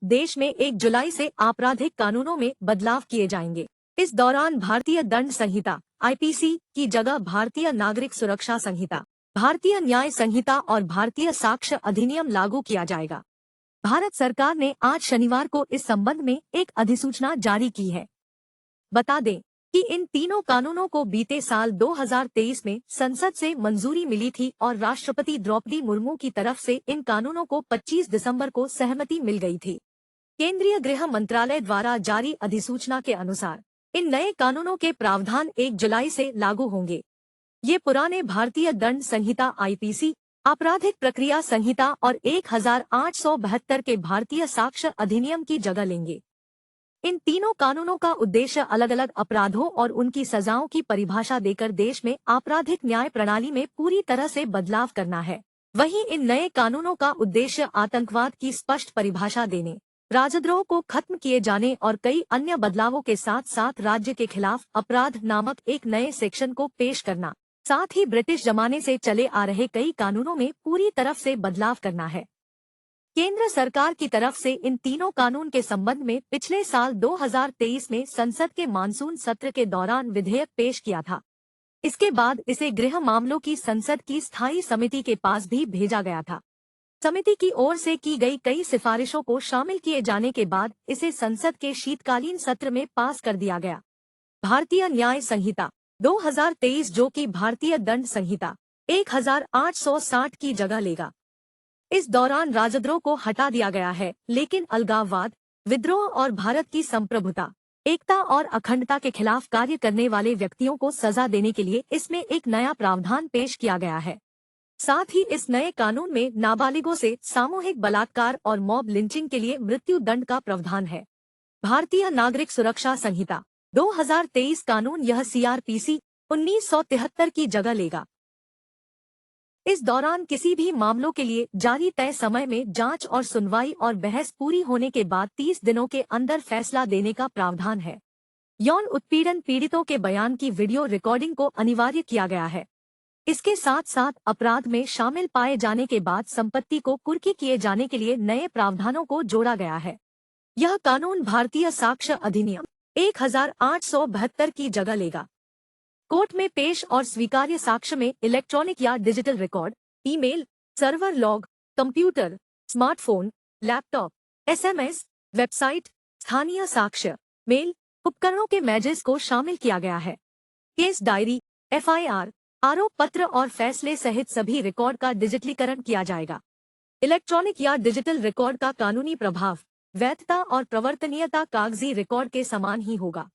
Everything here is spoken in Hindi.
देश में 1 जुलाई से आपराधिक कानूनों में बदलाव किए जाएंगे। इस दौरान भारतीय दंड संहिता (आईपीसी) की जगह भारतीय नागरिक सुरक्षा संहिता, भारतीय न्याय संहिता और भारतीय साक्ष्य अधिनियम लागू किया जाएगा। भारत सरकार ने आज शनिवार को इस संबंध में एक अधिसूचना जारी की है। बता दें कि इन तीनों कानूनों को बीते साल 2023 में संसद से मंजूरी मिली थी और राष्ट्रपति द्रौपदी मुर्मू की तरफ से इन कानूनों को 25 दिसंबर को सहमति मिल गई थी। केंद्रीय गृह मंत्रालय द्वारा जारी अधिसूचना के अनुसार इन नए कानूनों के प्रावधान 1 जुलाई से लागू होंगे। ये पुराने भारतीय दंड संहिता (आईपीसी), आपराधिक प्रक्रिया संहिता और 1872 के भारतीय साक्ष्य अधिनियम की जगह लेंगे। इन तीनों कानूनों का उद्देश्य अलग अलग अपराधों और उनकी सजाओं की परिभाषा देकर देश में आपराधिक न्याय प्रणाली में पूरी तरह से बदलाव करना है। वहीं इन नए कानूनों का उद्देश्य आतंकवाद की स्पष्ट परिभाषा देने, राजद्रोह को खत्म किए जाने और कई अन्य बदलावों के साथ साथ राज्य के खिलाफ अपराध नामक एक नए सेक्शन को पेश करना, साथ ही ब्रिटिश जमाने से चले आ रहे कई कानूनों में पूरी तरह से बदलाव करना है। केंद्र सरकार की तरफ से इन तीनों कानून के संबंध में पिछले साल 2023 में संसद के मानसून सत्र के दौरान विधेयक पेश किया था। इसके बाद इसे गृह मामलों की संसद की स्थायी समिति के पास भी भेजा गया था। समिति की ओर से की गई कई सिफारिशों को शामिल किए जाने के बाद इसे संसद के शीतकालीन सत्र में पास कर दिया गया। भारतीय न्याय संहिता 2023, जो कि भारतीय दंड संहिता 1860 की जगह लेगा। इस दौरान राजद्रोह को हटा दिया गया है, लेकिन अलगाववाद, विद्रोह और भारत की संप्रभुता, एकता और अखंडता के खिलाफ कार्य करने वाले व्यक्तियों को सजा देने के लिए इसमें एक नया प्रावधान पेश किया गया है। साथ ही इस नए कानून में नाबालिगों से सामूहिक बलात्कार और मॉब लिंचिंग के लिए मृत्यु दंड का प्रावधान है। भारतीय नागरिक सुरक्षा संहिता 2023 कानून यह सीआरपीसी 1973 की जगह लेगा। इस दौरान किसी भी मामलों के लिए जारी तय समय में जांच और सुनवाई और बहस पूरी होने के बाद 30 दिनों के अंदर फैसला देने का प्रावधान है। यौन उत्पीड़न पीड़ितों के बयान की वीडियो रिकॉर्डिंग को अनिवार्य किया गया है। इसके साथ साथ अपराध में शामिल पाए जाने के बाद संपत्ति को कुर्की किए जाने के लिए नए प्रावधानों को जोड़ा गया है। यह कानून भारतीय साक्ष्य अधिनियम 1872 की जगह लेगा। कोर्ट में पेश और स्वीकार्य साक्ष्य में इलेक्ट्रॉनिक या digital record, email, server log, computer, smartphone, laptop, SMS, website, स्थानीय साक्ष्य, मेल, उपकरणों के मैसेज को शामिल किया गया है। केस डायरी, एफआईआर, आरोप पत्र और फैसले सहित सभी रिकॉर्ड का डिजिटलीकरण किया जाएगा। इलेक्ट्रॉनिक या डिजिटल रिकॉर्ड का कानूनी प्रभाव, वैधता और प्रवर्तनीयता कागजी रिकॉर्ड के समान ही होगा।